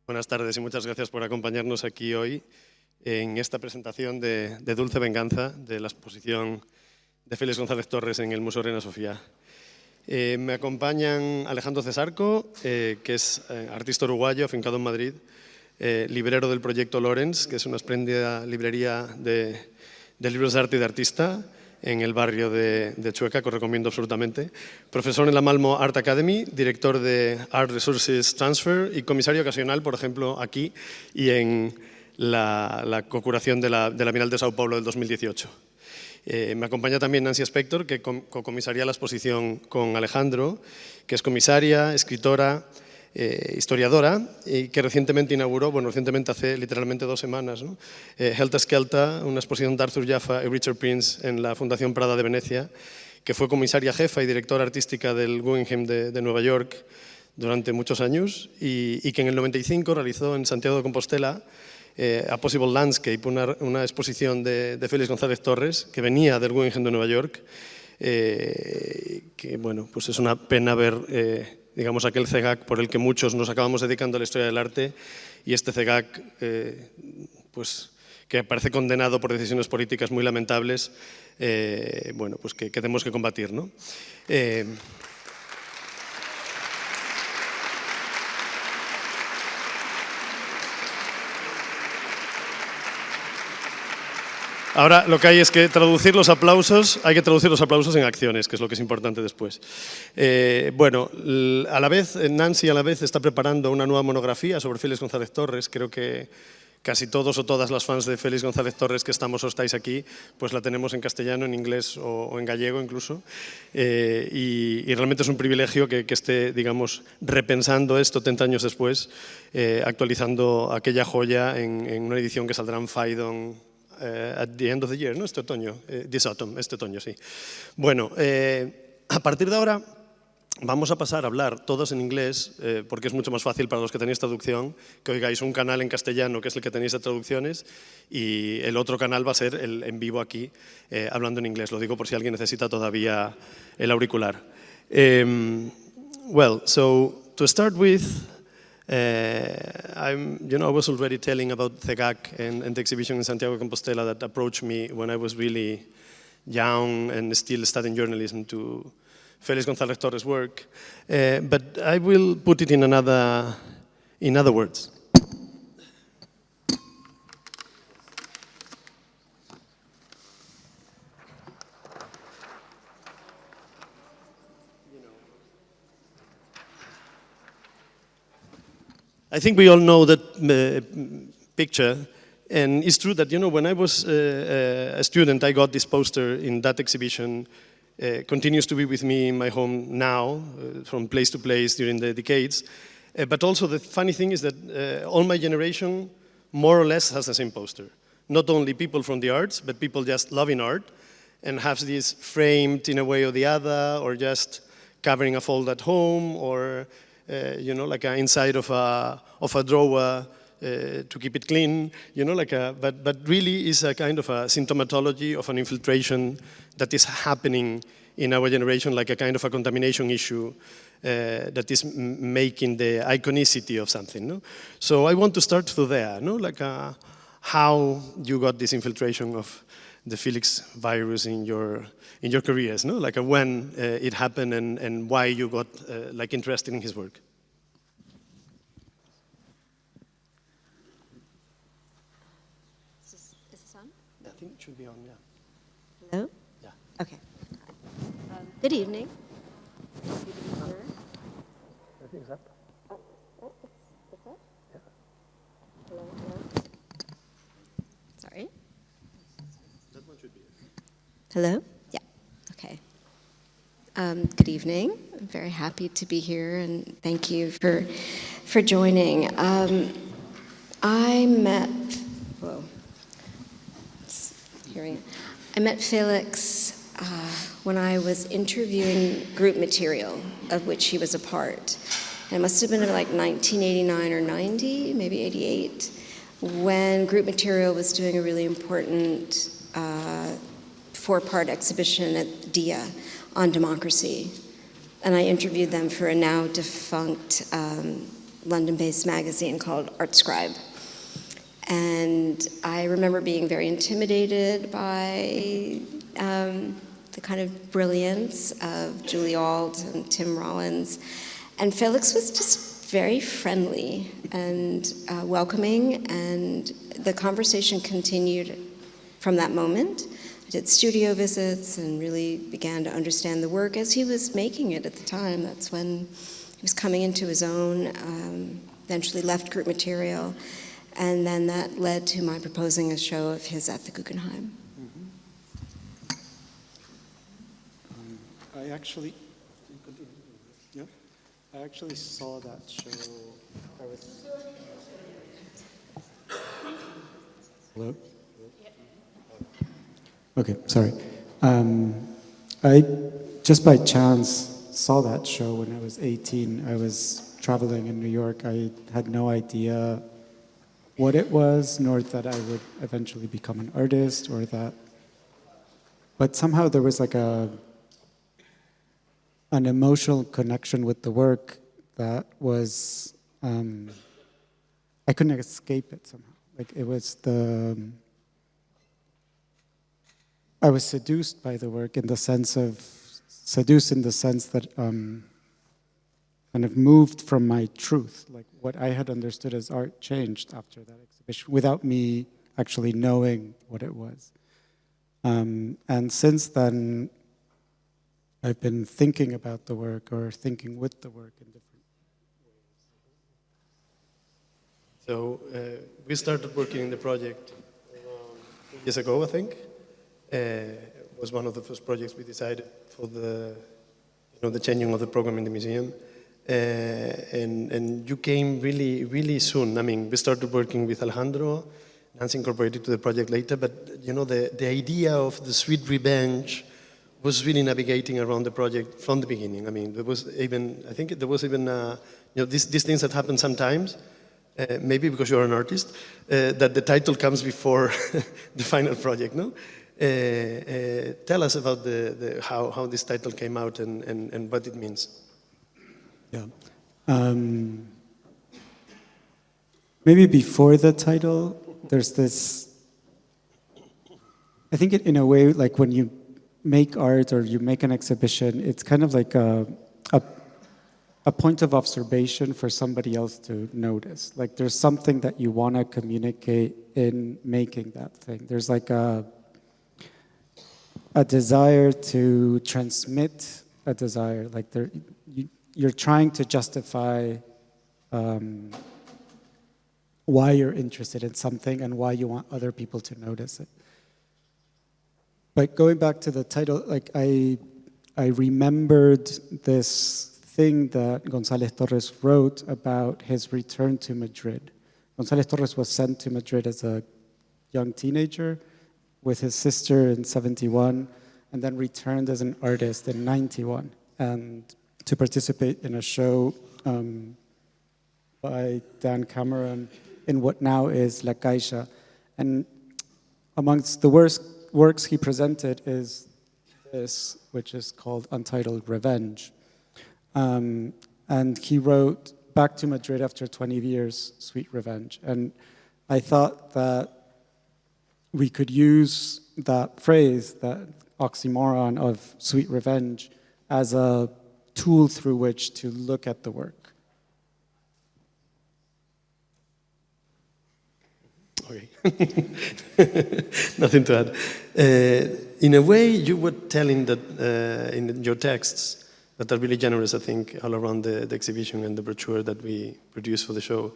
Buenas tardes y muchas gracias por acompañarnos aquí hoy en esta presentación de Dulce Venganza, de la exposición de Félix González Torres en el Museo Reina Sofía. Me acompañan Alejandro Cesarco, que es artista uruguayo afincado en Madrid, librero del proyecto Lorenz, que es una espléndida librería de libros de arte y de artista en el barrio de Chueca, que os recomiendo absolutamente. Profesor en la Malmo Art Academy, director de Art Resources Transfer y comisario ocasional, por ejemplo, aquí y en la co-curación de la Bienal de Sao Paulo del 2018. Me acompaña también Nancy Spector, que co-comisaría la exposición con Alejandro, que es comisaria, escritora, historiadora, y que recientemente inauguró, recientemente hace literalmente 2 semanas, ¿no? Helter Skelter, una exposición de Arthur Jaffa y Richard Prince en la Fundación Prada de Venecia, que fue comisaria jefa y directora artística del Guggenheim de Nueva York durante muchos años, y que en el 95 realizó en Santiago de Compostela A Possible Landscape, una exposición de Félix González Torres, que venía del Guggenheim de Nueva York, que bueno, pues es una pena ver digamos, aquel CEGAC por el que muchos nos acabamos dedicando a la historia del arte, y este CEGAC pues, que parece condenado por decisiones políticas muy lamentables, bueno, pues que tenemos que combatir, ¿no? Ahora lo que hay es que traducir los aplausos, hay que traducir los aplausos en acciones, que es lo que es importante después. Bueno, a la vez, Nancy a la vez está preparando una nueva monografía sobre Félix González Torres. Creo que casi todos o todas las fans de Félix González Torres que estamos o estáis aquí, pues la tenemos en castellano, en inglés o en gallego incluso. Y realmente es un privilegio que esté, digamos, repensando esto 30 años después, actualizando aquella joya en una edición que saldrá en Phaidon at the end of the year, ¿no? Este otoño, this autumn, este otoño, sí. Bueno, a partir de ahora vamos a pasar a hablar todos en inglés, porque es mucho más fácil para los que tenéis traducción que oigáis un canal en castellano, que es el que tenéis de traducciones, y el otro canal va a ser el en vivo aquí, hablando en inglés. Lo digo por si alguien necesita todavía el auricular. Well, so to start with, I was already telling about CEGAC and the exhibition in Santiago de Compostela that approached me when I was really young and still studying journalism to Félix González Torres' work. But I will put it in other words. I think we all know that picture, and it's true that, when I was a student, I got this poster in that exhibition. Continues to be with me in my home now, from place to place during the decades. But also the funny thing is that all my generation more or less has the same poster. Not only people from the arts, but people just loving art and have this framed in a way or the other, or just covering a fold at home, or like inside of a drawer to keep it clean, but really is a kind of a symptomatology of an infiltration that is happening in our generation, like a kind of a contamination issue that is making the iconicity of something. No? So I want to start through there, no? Like how you got this infiltration of the Felix virus in your careers, no? Like when it happened and why you got like interested in his work. Is this on? I think it should be on, yeah. Hello? Yeah. Okay. Good evening. I think it's up. It's up? Yeah. Hello? Sorry. That one should be it. Hello? Yeah. Okay. Good evening. I'm very happy to be here, and thank you for joining. I met Felix when I was interviewing group material of which he was a part. And it must have been in like 1989 or 90, maybe 88, when group material was doing a really important 4-part exhibition at DIA on democracy. And I interviewed them for a now defunct London-based magazine called Art Scribe. And I remember being very intimidated by the kind of brilliance of Julie Auld and Tim Rollins. And Felix was just very friendly and welcoming, and the conversation continued from that moment. I did studio visits and really began to understand the work as he was making it at the time. That's when he was coming into his own, eventually left Group Material, and then that led to my proposing a show of his at the Guggenheim. I actually saw that show. Hello? Okay, sorry. I just by chance saw that show when I was 18. I was traveling in New York. I had no idea what it was, nor that I would eventually become an artist, or that. But somehow there was like an emotional connection with the work that was, I couldn't escape it somehow. Like it was I was seduced by the work in the sense that kind of moved from my truth. Like what I had understood as art changed after that exhibition without me actually knowing what it was. And since then, I've been thinking about the work or thinking with the work in different ways. So we started working in the project around 2 years ago, I think. It was one of the first projects we decided for the changing of the program in the museum. And you came really, really soon. I mean, we started working with Alejandro. Nancy incorporated to the project later, but the idea of the Sweet Revenge was really navigating around the project from the beginning. I mean, there was even these things that happen sometimes, maybe because you're an artist, that the title comes before the final project, no? Tell us about how this title came out and what it means. Yeah. Maybe before the title, there's this, I think in a way, like when you make art or you make an exhibition, it's kind of like a point of observation for somebody else to notice. Like there's something that you want to communicate in making that thing. There's like a desire to transmit a desire. Like you're trying to justify why you're interested in something and why you want other people to notice it. But going back to the title, like I remembered this thing that González Torres wrote about his return to Madrid. González Torres was sent to Madrid as a young teenager with his sister in 1971, and then returned as an artist in 1991, and to participate in a show by Dan Cameron in what now is La Caixa. And amongst the works he presented is this, which is called Untitled Revenge. And he wrote Back to Madrid after 20 years, Sweet Revenge. And I thought that we could use that phrase, that oxymoron of sweet revenge, as a tool through which to look at the work. Okay. Nothing to add. In a way, you were telling that in your texts that are really generous, I think, all around the exhibition and the brochure that we produced for the show,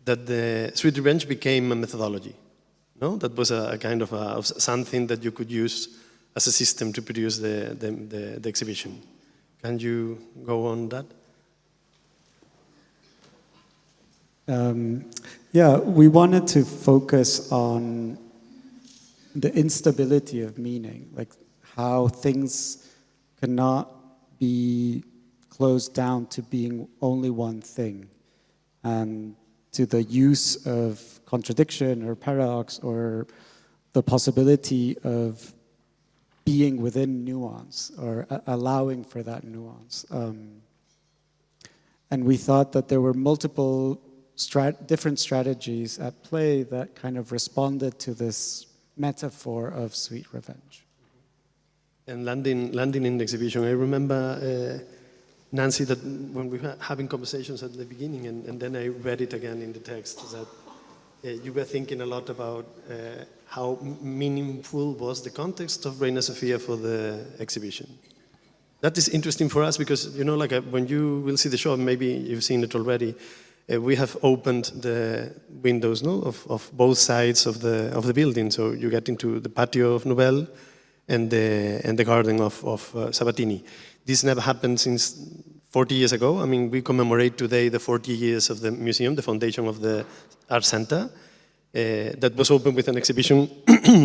that the Sweet Revenge became a methodology. No, that was a kind of something that you could use as a system to produce the exhibition. Can you go on that? Yeah, we wanted to focus on the instability of meaning, like how things cannot be closed down to being only one thing, and to the use of contradiction or paradox or the possibility of being within nuance or allowing for that nuance. And we thought that there were multiple different strategies at play that kind of responded to this metaphor of sweet revenge. And landing in the exhibition, I remember, Nancy, that when we were having conversations at the beginning, and then I read it again in the text, that you were thinking a lot about how meaningful was the context of Reina Sofia for the exhibition. That is interesting for us because, you know, like when you will see the show, maybe you've seen it already, we have opened the windows, no, of both sides of the building. So you get into the patio of Nouvelle and the garden of Sabatini. This never happened since 40 years ago. I mean, we commemorate today the 40 years of the museum, the foundation of the Art Center, that was opened with an exhibition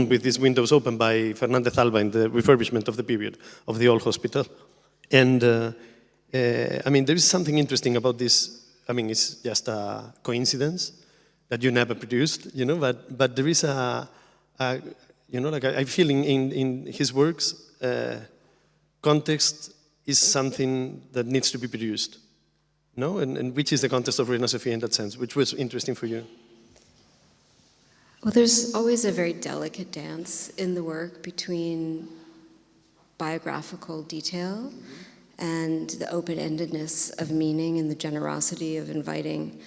with these windows opened by Fernandez Alba in the refurbishment of the period of the old hospital. And I mean, there is something interesting about this. I mean, it's just a coincidence that you never produced, you know, but there is you know, like I feel in his works, context is something that needs to be produced, no? And which is the context of Reina Sofia in that sense, which was interesting for you? Well, there's always a very delicate dance in the work between biographical detail and the open-endedness of meaning and the generosity of inviting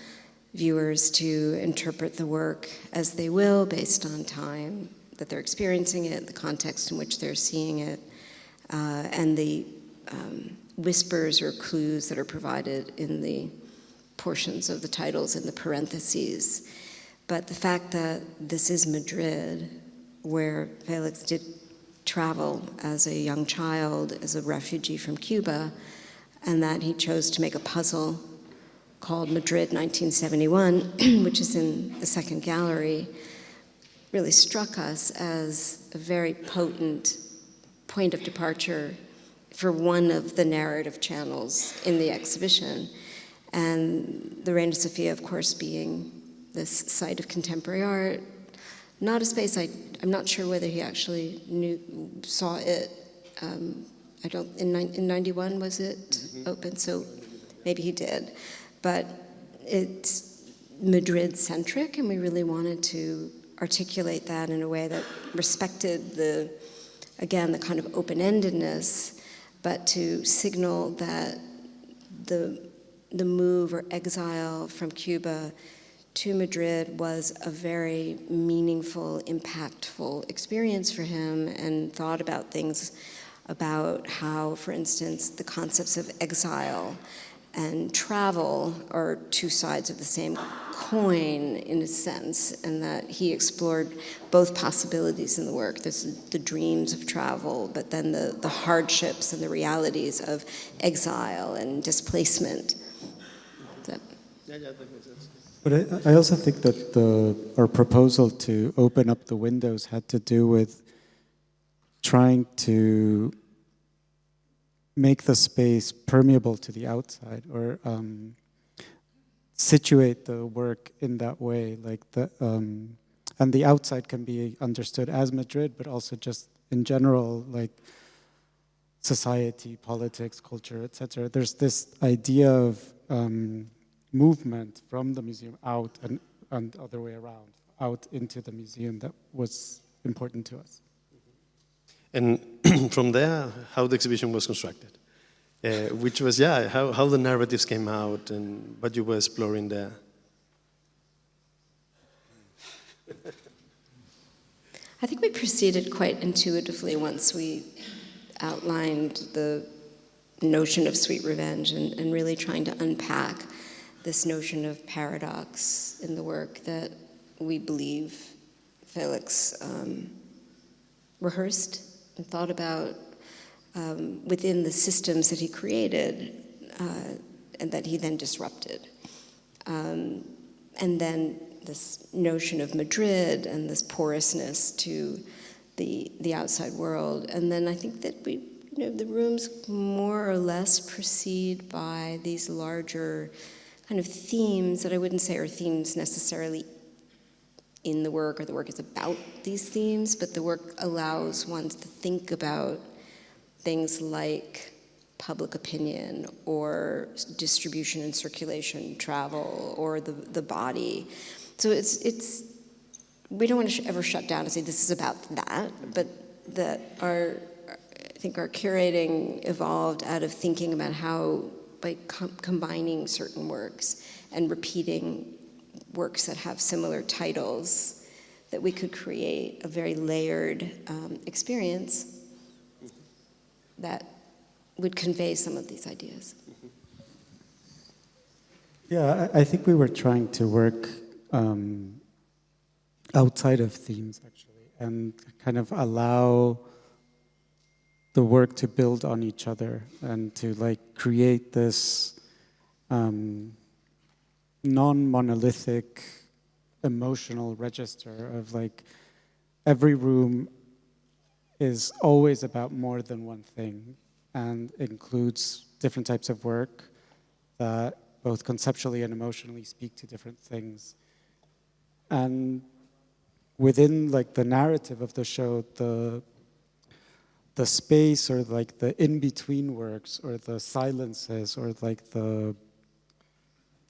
viewers to interpret the work as they will based on time that they're experiencing it, the context in which they're seeing it, and the whispers or clues that are provided in the portions of the titles and the parentheses. But the fact that this is Madrid, where Felix did travel as a young child, as a refugee from Cuba, and that he chose to make a puzzle called Madrid 1971, which is in the second gallery, really struck us as a very potent point of departure for one of the narrative channels in the exhibition. And the Reina Sofia, of course, being this site of contemporary art, not a space I'm not sure whether he actually saw it. I don't, in 91 was it open? So maybe he did. But it's Madrid-centric, and we really wanted to articulate that in a way that respected the kind of open-endedness, but to signal that the move or exile from Cuba to Madrid was a very meaningful, impactful experience for him, and thought about things about how, for instance, the concepts of exile and travel are two sides of the same coin in a sense, and that he explored both possibilities in the work. There's the dreams of travel, but then the hardships and the realities of exile and displacement. Yeah, that makes sense. But I also think that our proposal to open up the windows had to do with trying to make the space permeable to the outside, or situate the work in that way, like and the outside can be understood as Madrid, but also just in general, like society, politics, culture, etc. There's this idea of movement from the museum out and other way around, out into the museum, that was important to us. And from there, how the exhibition was constructed, which was, how the narratives came out and what you were exploring there. I think we proceeded quite intuitively once we outlined the notion of sweet revenge and really trying to unpack this notion of paradox in the work that we believe Felix rehearsed and thought about within the systems that he created and that he then disrupted. And then this notion of Madrid and this porousness to the outside world. And then I think that the rooms more or less proceed by these larger kind of themes that I wouldn't say are themes necessarily in the work, or the work is about these themes, but the work allows one to think about things like public opinion or distribution and circulation, travel, or the body. So it's we don't want to ever shut down and say this is about that, but that I think our curating evolved out of thinking about how by combining certain works and repeating works that have similar titles, that we could create a very layered experience that would convey some of these ideas. Yeah, I think we were trying to work outside of themes, actually, and kind of allow the work to build on each other and to like create this non-monolithic emotional register of like every room is always about more than one thing and includes different types of work that both conceptually and emotionally speak to different things. And within like the narrative of the show, the space or like the in-between works or the silences or like the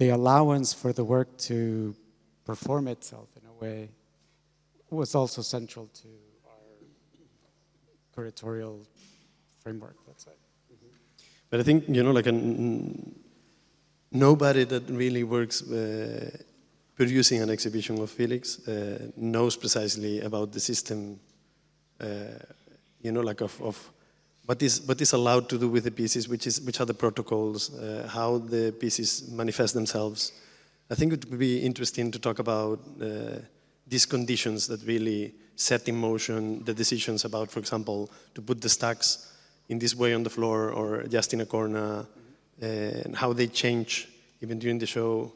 allowance for the work to perform itself in a way was also central to our curatorial framework, let's say. But I think, like nobody that really works producing an exhibition of Felix knows precisely about the system, of what is allowed to do with the pieces, which are the protocols, how the pieces manifest themselves. I think it would be interesting to talk about these conditions that really set in motion the decisions about, for example, to put the stacks in this way on the floor or just in a corner, and how they change even during the show.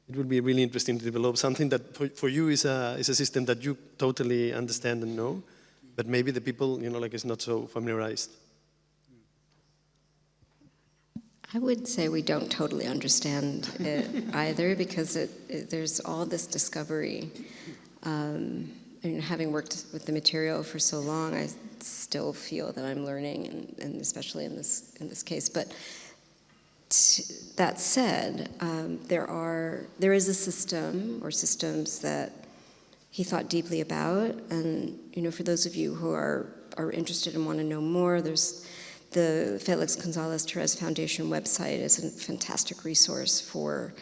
It would be really interesting to develop something that for you is a system that you totally understand and know, but maybe the people, is not so familiarized. I would say we don't totally understand it either, because there's all this discovery. And having worked with the material for so long, I still feel that I'm learning, and especially in this case. But that said, there is a system or systems that he thought deeply about, and for those of you who are interested and want to know more, there's the Felix González Torres Foundation website is a fantastic resource for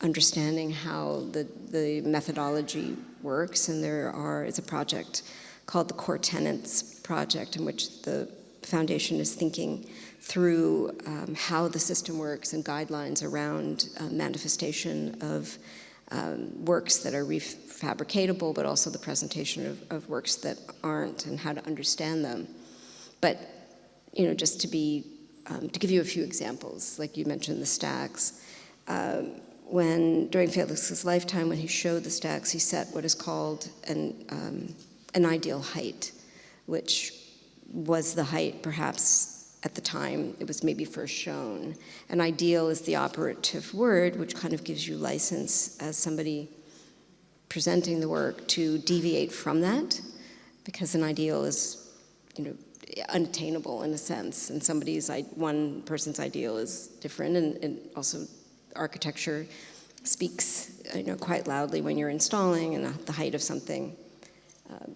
understanding how the methodology works, and it's a project called the Core Tenets Project, in which the foundation is thinking through how the system works and guidelines around manifestation of works that are refabricatable, but also the presentation of works that aren't, and how to understand them. But just to give you a few examples, like you mentioned the stacks. During Felix's lifetime, when he showed the stacks, he set what is called an ideal height, which was the height perhaps at the time it was maybe first shown. An ideal is the operative word, which kind of gives you license as somebody presenting the work to deviate from that, because an ideal is, unattainable in a sense, and one person's ideal is different, and also architecture speaks, quite loudly when you're installing, and the height of something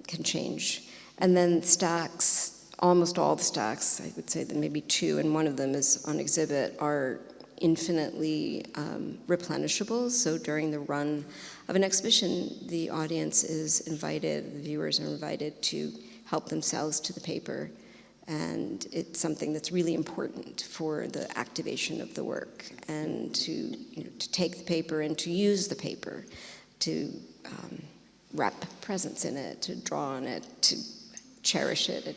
can change. And then stacks. Almost all the stacks, I would say that maybe two, and one of them is on exhibit, are infinitely replenishable. So during the run of an exhibition, the audience is invited, the viewers are invited to help themselves to the paper. And it's something that's really important for the activation of the work, and to take the paper and to use the paper, to wrap presents in it, to draw on it, to cherish it, and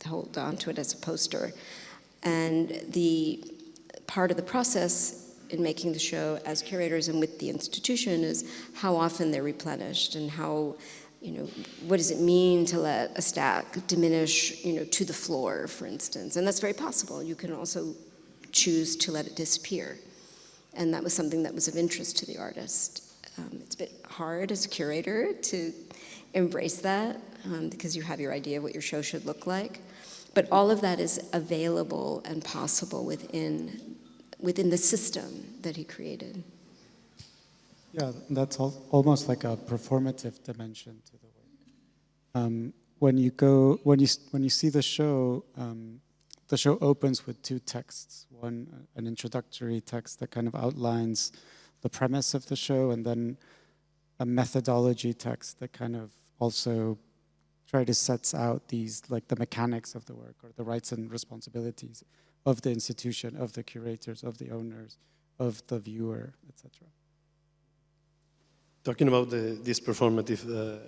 hold on to it as a poster. And the part of the process in making the show as curators and with the institution is how often they're replenished, and how, what does it mean to let a stack diminish, to the floor, for instance. And that's very possible. You can also choose to let it disappear. And that was something that was of interest to the artist. It's a bit hard as a curator to embrace that, because you have your idea of what your show should look like. But all of that is available and possible within the system that he created. Yeah, that's almost like a performative dimension to the work. When you see the show opens with two texts. One, an introductory text that kind of outlines the premise of the show, and then a methodology text that kind of also sets out these, like, the mechanics of the work, or the rights and responsibilities of the institution, of the curators, of the owners, of the viewer, etc. Talking about this performative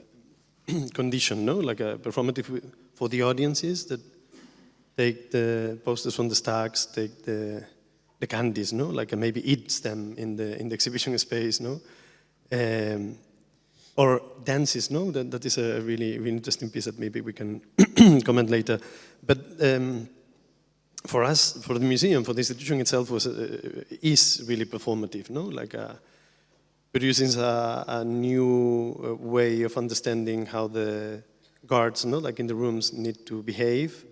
condition, no? Like a performative for the audiences that take the posters from the stacks, take the candies, no? Like maybe eats them in the exhibition space, no? Or dances, no? That is a really, really interesting piece that maybe we can comment later. But for us, for the museum, for the institution itself, is really performative, no? Like producing a new way of understanding how the guards, no? Like in the rooms, need to behave.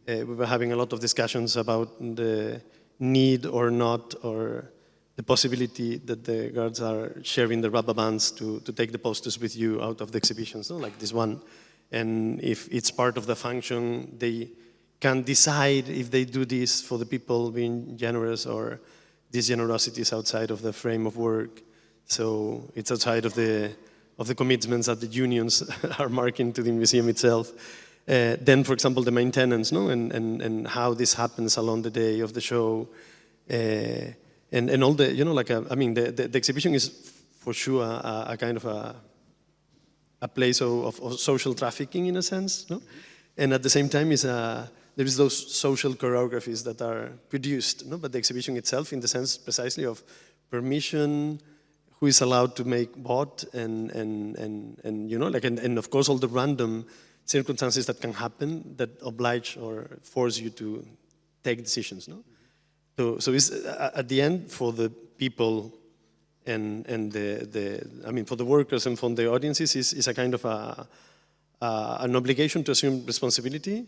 We were having a lot of discussions about the need or not, or the possibility that the guards are sharing the rubber bands to take the posters with you out of the exhibitions, no? Like this one. And if it's part of the function, they can decide if they do this for the people being generous, or this generosity is outside of the frame of work. So it's outside of the commitments that the unions are marking to the museum itself. Then, for example, the maintenance, no? And how this happens along the day of the show. And all the, you know, like, I mean, the exhibition is for sure a kind of a place of social trafficking, in a sense, no? And at the same time, there is those social choreographies that are produced, no? But the exhibition itself, in the sense precisely of permission, who is allowed to make what, and you know, like, and of course all the random circumstances that can happen that oblige or force you to take decisions, no? So it's at the end for the people and I mean, for the workers and for the audiences is a kind of an obligation to assume responsibility,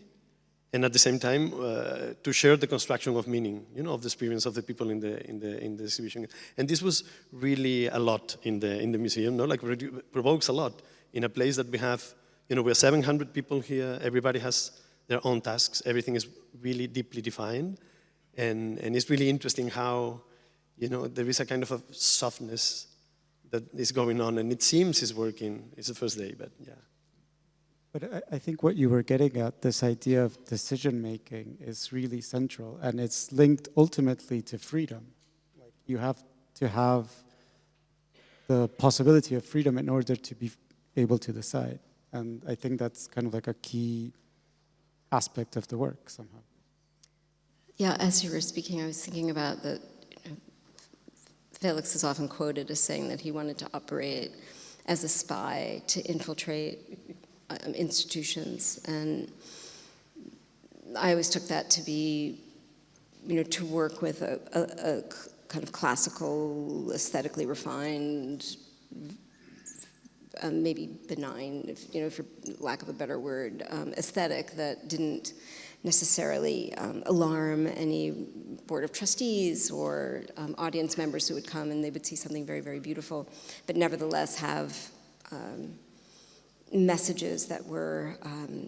and at the same time to share the construction of meaning, you know, of the experience of the people in the exhibition. And this was really a lot in the museum, no? Like, provokes a lot in a place that we have, you know, we're 700 people here. Everybody has their own tasks. Everything is really deeply defined. And it's really interesting how, you know, there is a kind of a softness that is going on, and it seems it's working. It's the first day, but yeah. But I think what you were getting at, this idea of decision-making, is really central, and it's linked ultimately to freedom. Like, you have to have the possibility of freedom in order to be able to decide. And I think that's kind of like a key aspect of the work somehow. Yeah, as you were speaking, I was thinking about Felix is often quoted as saying that he wanted to operate as a spy to infiltrate institutions, and I always took that to be, you know, to work with a kind of classical, aesthetically refined, maybe benign, if for lack of a better word, aesthetic that didn't necessarily alarm any board of trustees or audience members who would come and they would see something very, very beautiful, but nevertheless have messages that were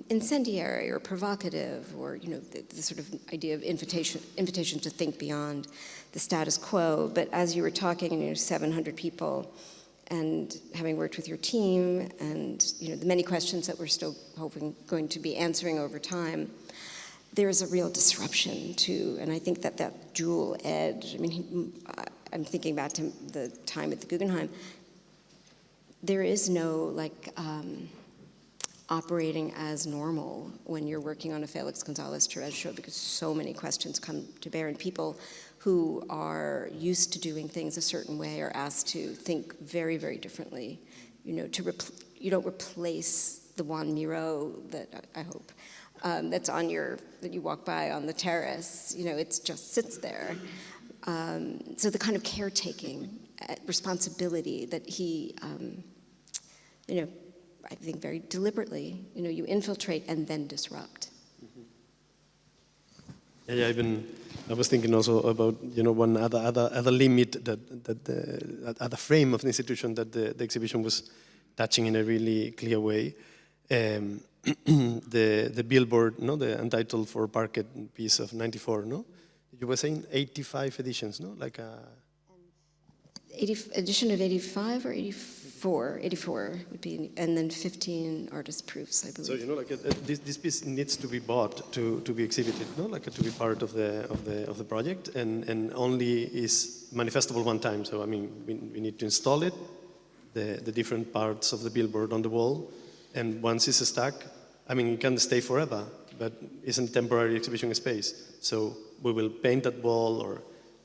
incendiary or provocative, or, you know, the sort of idea of invitation to think beyond the status quo. But as you were talking, you know, 700 people, and having worked with your team, and, you know, the many questions that we're still hoping going to be answering over time, there's a real disruption too, and I think that dual edge. I mean, I'm thinking back to the time at the Guggenheim. There is no operating as normal when you're working on a Felix González Terrés show, because so many questions come to bear, and people who are used to doing things a certain way are asked to think very, very differently. You know, you don't replace the Juan Miro that I hope that's that you walk by on the terrace. You know, it just sits there. So the kind of caretaking responsibility that he, you know, I think very deliberately, you know, you infiltrate and then disrupt. Yeah, I was thinking also about one other limit that the other frame of the institution that the exhibition was touching in a really clear way. The billboard, no, the Untitled for Parquet piece of '94, no. You were saying 85 editions, no, like a. Edition of 85 or 84? 84 would be, and then 15 artist proofs, I believe. So like this piece needs to be bought to be exhibited, no, like to be part of the project, and only is manifestable one time. So I mean, we need to install it, the different parts of the billboard on the wall, and once it's stuck, I mean, it can stay forever, but it's a temporary exhibition space. So we will paint that wall or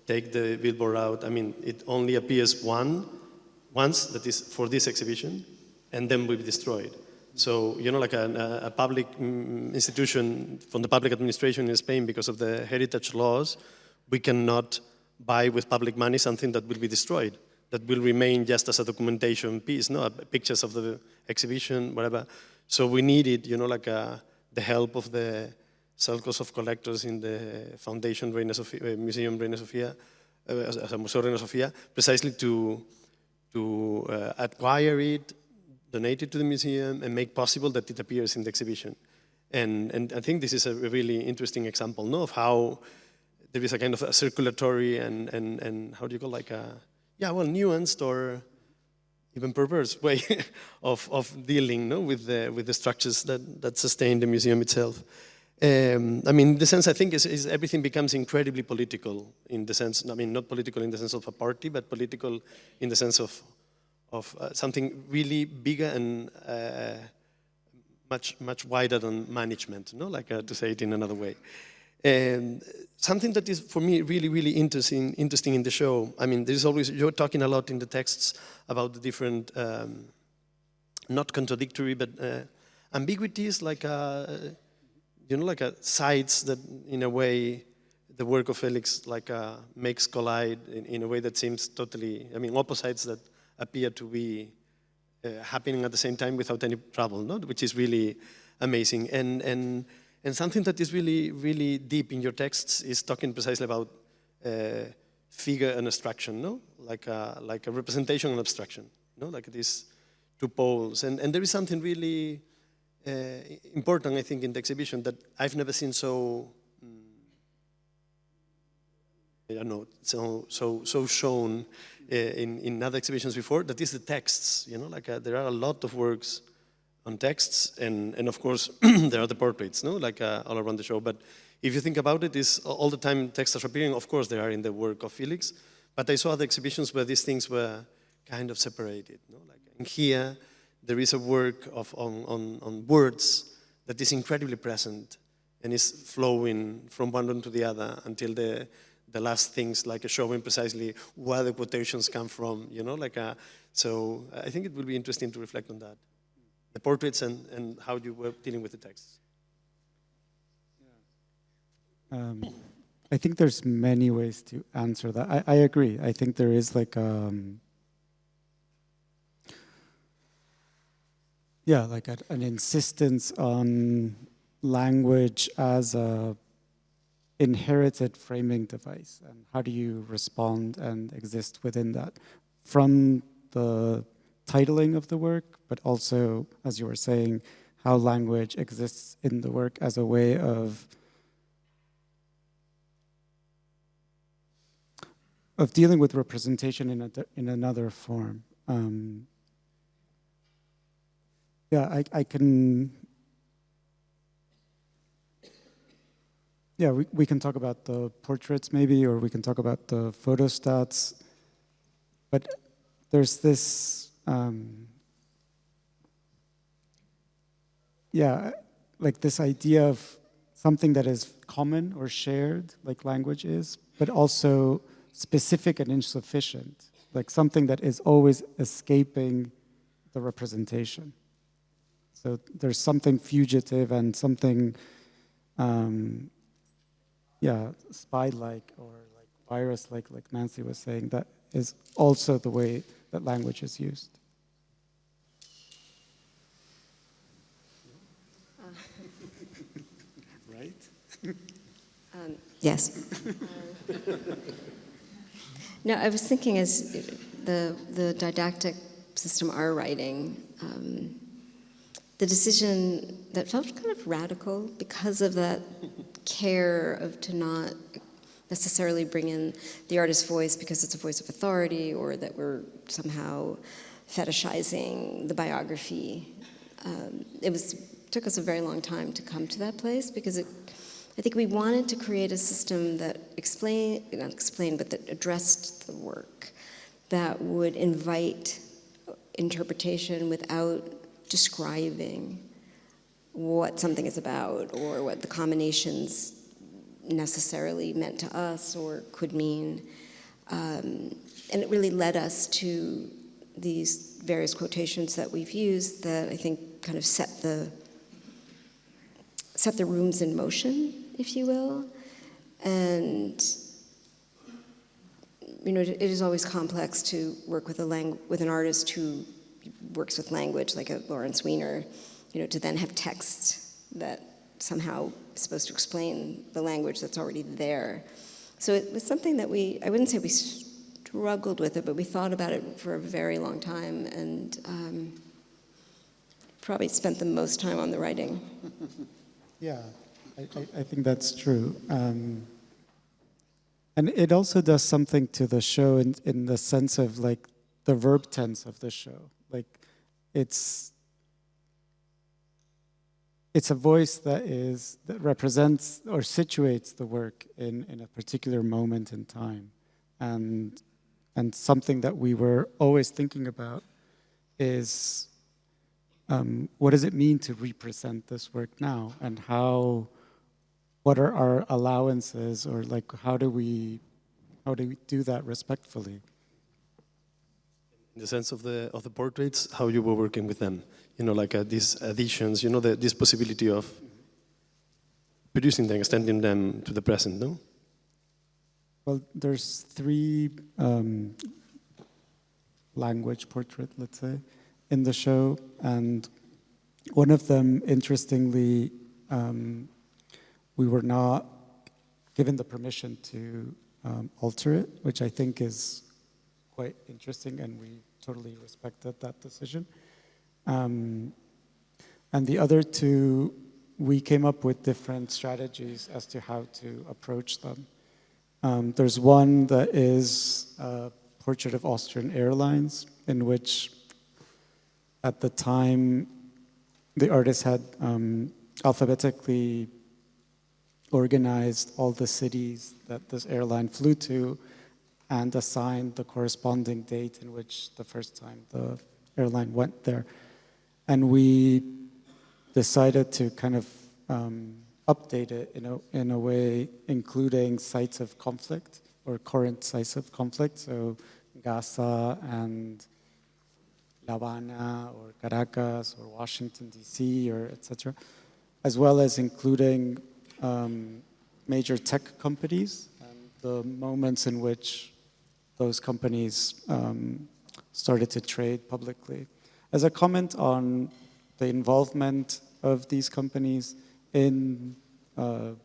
take the billboard out. I mean, it only appears once, that is for this exhibition, and then will be destroyed. So, like a public institution from the public administration in Spain, because of the heritage laws, we cannot buy with public money something that will be destroyed, that will remain just as a documentation piece, no, pictures of the exhibition, whatever. So we needed, the help of the circles of collectors in the Foundation Reina Sofia, Museum Reina Sofia, as a Museo Reina Sofia, precisely to acquire it, donate it to the museum, and make possible that it appears in the exhibition. And I think this is a really interesting example, no, of how there is a kind of a circulatory and how do you call, like a, nuanced or even perverse way of dealing, no, with the structures that sustain the museum itself. I mean, in the sense, I think is everything becomes incredibly political in the sense, I mean, not political in the sense of a party, but political in the sense of something really bigger and much wider than management, no? Like to say it in another way. And something that is for me really interesting in the show. I mean, there's always, you're talking a lot in the texts about the different, not contradictory, but ambiguities, like like sides that, in a way, the work of Felix makes collide in a way that seems totally, I mean, opposites that appear to be happening at the same time without any trouble, no? Which is really amazing. And something that is really deep in your texts is talking precisely about figure and abstraction, no? Like a representation and abstraction, no? Like these two poles. And there is something really important, I think, in the exhibition that I've never seen so, I don't know, so shown in other exhibitions before. That is the texts, like there are a lot of works on texts, and of course there are the portraits, no, like all around the show. But if you think about it, is all the time texts are appearing. Of course, they are in the work of Felix, but I saw other exhibitions where these things were kind of separated, no, like, and here there is a work on words that is incredibly present and is flowing from one room to the other until the last things, like showing precisely where the quotations come from, so I think it will be interesting to reflect on that. The portraits and how you were dealing with the texts. I think there's many ways to answer that. I agree. I think there is like an insistence on language as a inherited framing device, and how do you respond and exist within that, from the titling of the work, but also, as you were saying, how language exists in the work as a way of dealing with representation in another form. I can. Yeah, we can talk about the portraits maybe, or we can talk about the photostats. But there's this, like this idea of something that is common or shared, like language is, but also specific and insufficient, like something that is always escaping the representation. So there's something fugitive and something, spy-like or like virus-like Nancy was saying, that is also the way that language is used. Right? Yes. No, I was thinking as the didactic system are writing, the decision that felt kind of radical because of that care of to not necessarily bring in the artist's voice because it's a voice of authority or that we're somehow fetishizing the biography. Took us a very long time to come to that place because I think we wanted to create a system that but that addressed the work, that would invite interpretation without describing what something is about or what the combinations necessarily meant to us or could mean. And it really led us to these various quotations that we've used that I think kind of set the rooms in motion, if you will. And it is always complex to work with an artist who works with language, like a Lawrence Weiner, to then have text that somehow is supposed to explain the language that's already there. So it was something that I wouldn't say we struggled with it, but we thought about it for a very long time and probably spent the most time on the writing. Yeah, I think that's true. And it also does something to the show in the sense of like the verb tense of the show. Like it's a voice that represents or situates the work in a particular moment in time. And something that we were always thinking about is what does it mean to represent this work now, and what are our allowances, or like how do we do that respectfully? In the sense of the portraits, how you were working with them, like these additions, this possibility of producing them, extending them to the present, no? Well, there's 3 language portrait, let's say, in the show, and one of them, interestingly, we were not given the permission to alter it, which I think is quite interesting, and we totally respected that decision. And the other 2, we came up with different strategies as to how to approach them. There's one that is a portrait of Austrian Airlines, in which at the time the artist had alphabetically organized all the cities that this airline flew to and assigned the corresponding date in which the first time the airline went there. And we decided to kind of update it in a way, including sites of conflict or current sites of conflict, so Gaza and La Habana or Caracas or Washington, D.C., or etc., as well as including major tech companies and the moments in which those companies started to trade publicly. As a comment on the involvement of these companies in the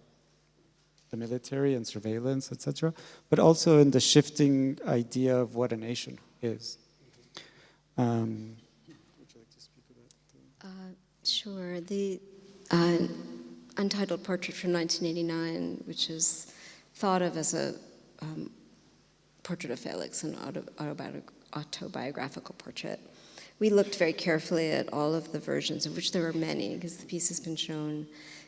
military and surveillance, etc., but also in the shifting idea of what a nation is. Would you like to speak about that? Sure. The Untitled Portrait from 1989, which is thought of as a portrait of Felix, an autobiographical portrait. We looked very carefully at all of the versions, of which there are many, because the piece has been shown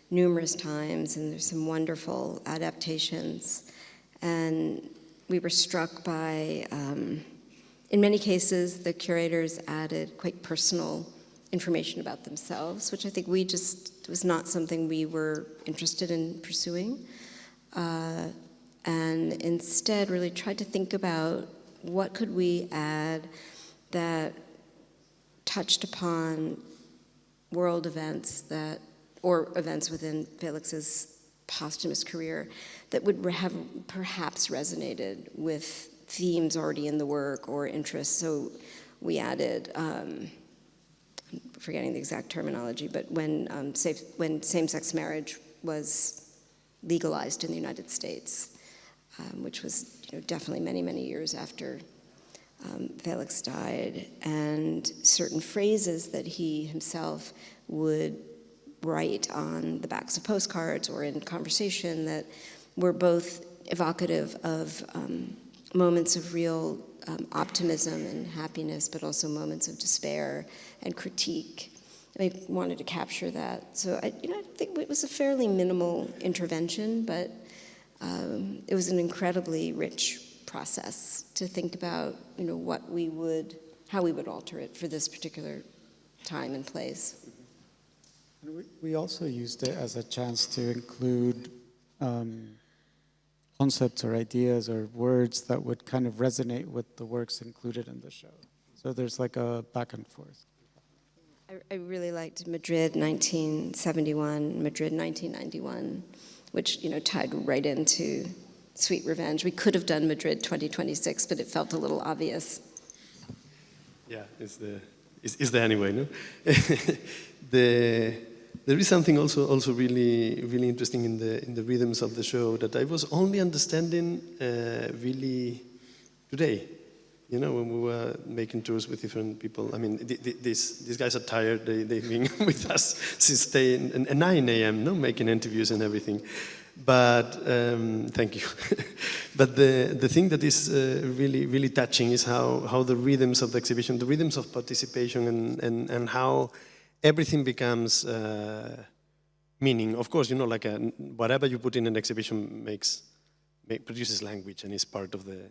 numerous times, and there's some wonderful adaptations. And we were struck by, in many cases, the curators added quite personal information about themselves, which I think was not something we were interested in pursuing. And instead really tried to think about what could we add that touched upon world events or events within Felix's posthumous career that would have perhaps resonated with themes already in the work or interests. So we added, I'm forgetting the exact terminology, but when same-sex marriage was legalized in the United States, which was definitely many, many years after Felix died, and certain phrases that he himself would write on the backs of postcards or in conversation that were both evocative of moments of real optimism and happiness, but also moments of despair and critique. I wanted to capture that. So I think it was a fairly minimal intervention, but it was an incredibly rich process to think about, how we would alter it for this particular time and place. And we also used it as a chance to include concepts or ideas or words that would kind of resonate with the works included in the show. So there's like a back and forth. I really liked Madrid 1971, Madrid 1991, which tied right into Sweet Revenge. We could have done Madrid 2026, but it felt a little obvious. Yeah, is there anyway, no? There is something also really interesting in the rhythms of the show that I was only understanding really today. When we were making tours with different people. I mean, these guys are tired. They've been with us since 9 a.m. No, making interviews and everything. But thank you. But the thing that is really touching is how the rhythms of the exhibition, the rhythms of participation, and how everything becomes meaning. Of course, like whatever you put in an exhibition produces language and is part of the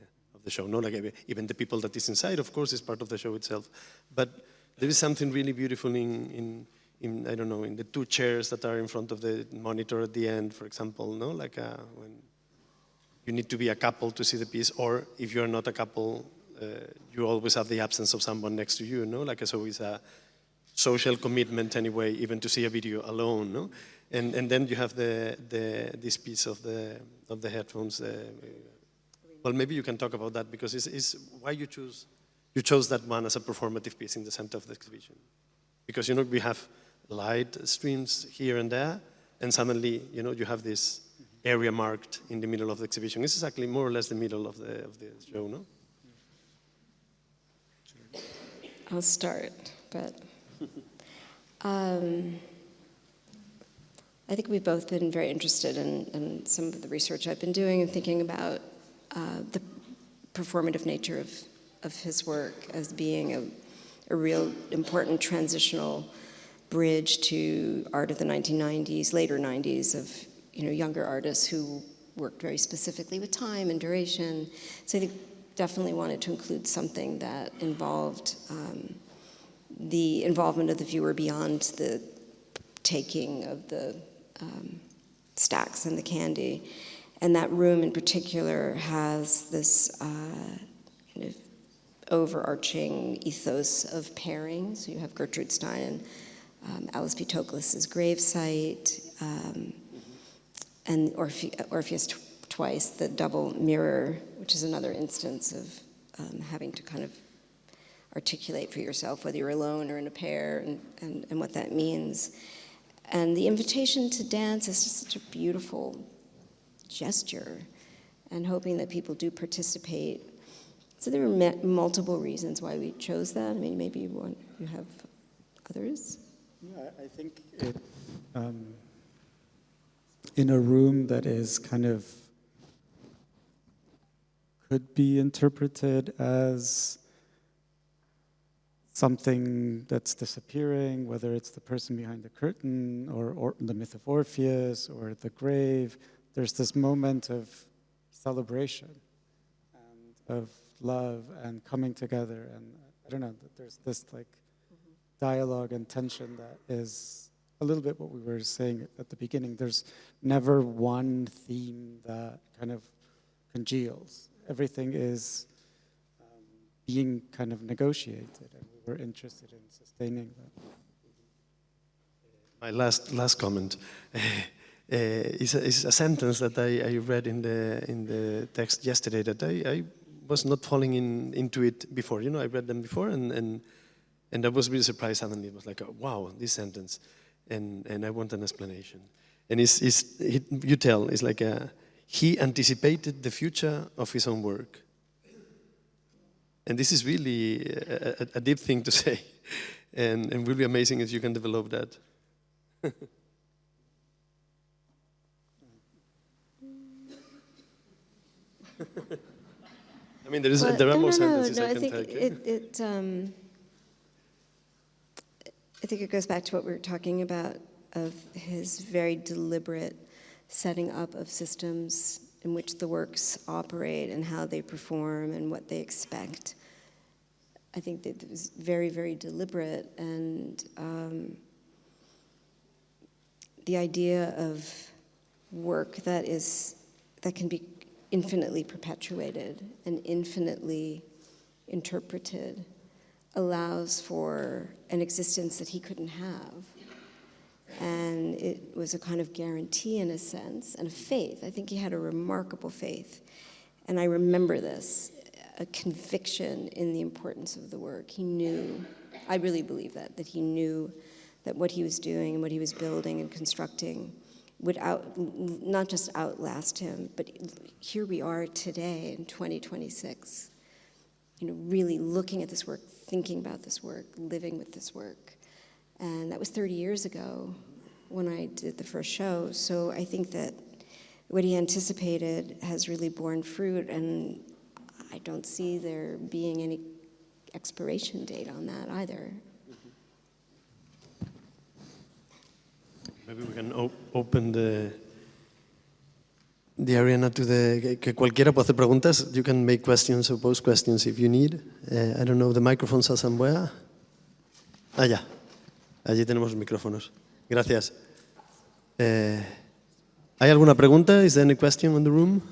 show. No, like even the people that is inside, of course, is part of the show itself. But there is something really beautiful in I don't know, in the two chairs that are in front of the monitor at the end, for example. No, like when you need to be a couple to see the piece, or if you're not a couple, you always have the absence of someone next to you. No, like so it's a social commitment anyway, even to see a video alone. No, and then you have this piece of the headphones. Well, maybe you can talk about that, because it's why you chose that one as a performative piece in the center of the exhibition. Because we have light streams here and there, and suddenly you have this area marked in the middle of the exhibition. It's exactly more or less the middle of the show, no? I'll start, but I think we've both been very interested in some of the research I've been doing and thinking about the performative nature of his work as being a real important transitional bridge to art of the 1990s, later 90s, of younger artists who worked very specifically with time and duration. So I think definitely wanted to include something that involved the involvement of the viewer beyond the taking of the stacks and the candy. And that room in particular has this kind of overarching ethos of pairing. So you have Gertrude Stein and Alice P. Toklas's gravesite, and Orpheus Twice, the double mirror, which is another instance of having to kind of articulate for yourself whether you're alone or in a pair and what that means. And the invitation to dance is just such a beautiful gesture, and hoping that people do participate. So there were multiple reasons why we chose that. I mean, maybe you have others? Yeah, I think it, in a room that is kind of, could be interpreted as something that's disappearing, whether it's the person behind the curtain or the myth of Orpheus or the grave. There's this moment of celebration and of love and coming together, and I don't know, there's this like dialogue and tension that is a little bit what we were saying at the beginning. There's never one theme that kind of congeals. Everything is being kind of negotiated, and we were interested in sustaining that. My last comment. Is a sentence that I read in the text yesterday that I was not falling into it before. I read them before, and I was really surprised suddenly. It was like, wow, this sentence, and I want an explanation. And you tell, it's like he anticipated the future of his own work. And this is really a deep thing to say, and will be amazing if you can develop that. I mean, there are more sentences I can take. I think it goes back to what we were talking about of his very deliberate setting up of systems in which the works operate and how they perform and what they expect. I think that it was very, very deliberate, and the idea of work that can be infinitely perpetuated and infinitely interpreted allows for an existence that he couldn't have. And it was a kind of guarantee in a sense, and a faith. I think he had a remarkable faith. And I remember this, a conviction in the importance of the work. He knew, I really believe that he knew that what he was doing and what he was building and constructing would not just outlast him, but here we are today in 2026, really looking at this work, thinking about this work, living with this work. And that was 30 years ago when I did the first show. So I think that what he anticipated has really borne fruit, and I don't see there being any expiration date on that either. Maybe we can open the arena to que cualquiera puede hacer preguntas. You can make questions or pose questions if you need. I don't know, the microphones are somewhere. Ya. Allí tenemos los micrófonos. Gracias. ¿Hay alguna pregunta? Is there any question in the room?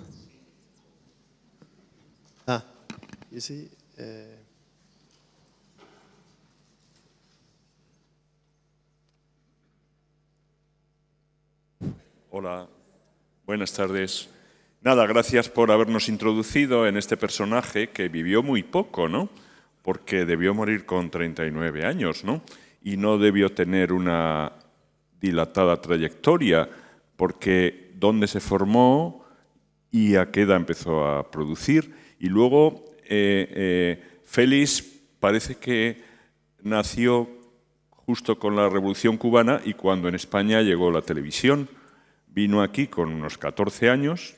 You see. Hola, buenas tardes. Nada, gracias por habernos introducido en este personaje que vivió muy poco, ¿no? Porque debió morir con 39 años, ¿no? Y no debió tener una dilatada trayectoria, porque dónde se formó y a qué edad empezó a producir. Y luego, Félix parece que nació justo con la Revolución Cubana y cuando en España llegó la televisión. Vino aquí con unos 14 años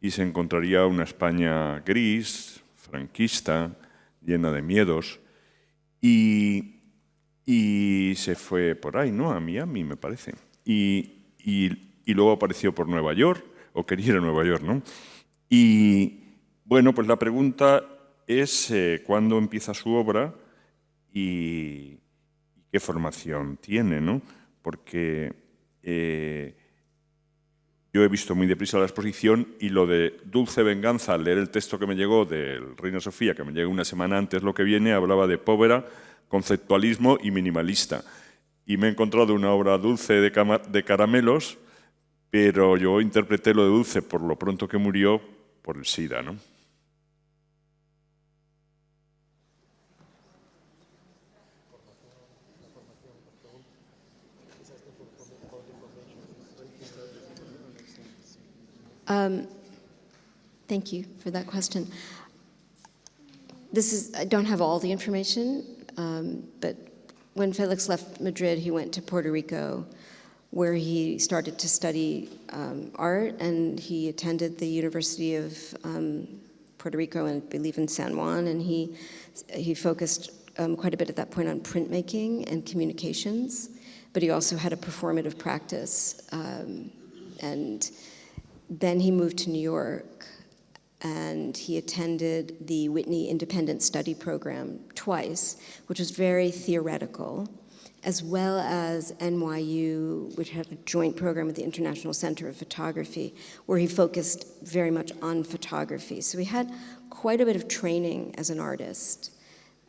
y se encontraría una España gris, franquista, llena de miedos. Y se fue por ahí, ¿no? A Miami, me parece. Y luego apareció por Nueva York, o quería ir a Nueva York, ¿no? Y bueno, pues la pregunta es cuándo empieza su obra y qué formación tiene, ¿no? Porque yo he visto muy deprisa la exposición y lo de Dulce Venganza, al leer el texto que me llegó del Reina Sofía, que me llegó una semana antes lo que viene, hablaba de povera, conceptualismo y minimalista. Y me he encontrado una obra dulce de caramelos, pero yo interpreté lo de Dulce por lo pronto que murió por el SIDA, ¿no? Thank you for that question. I don't have all the information, but when Felix left Madrid, he went to Puerto Rico, where he started to study art, and he attended the University of Puerto Rico, and I believe in San Juan, and he focused quite a bit at that point on printmaking and communications, but he also had a performative practice, and then he moved to New York, and he attended the Whitney Independent Study Program twice, which was very theoretical, as well as NYU, which had a joint program with the International Center of Photography, where he focused very much on photography. So he had quite a bit of training as an artist,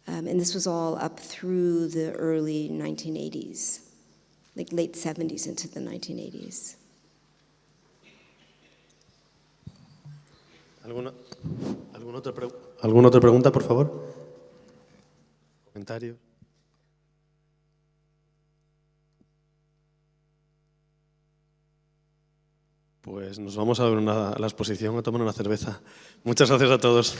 and this was all up through the early 1980s, like late 70s into the 1980s. ¿Alguna otra pregunta, por favor? ¿Comentario? pues nos vamos a ver a la exposición a tomar una cerveza. Muchas gracias a todos.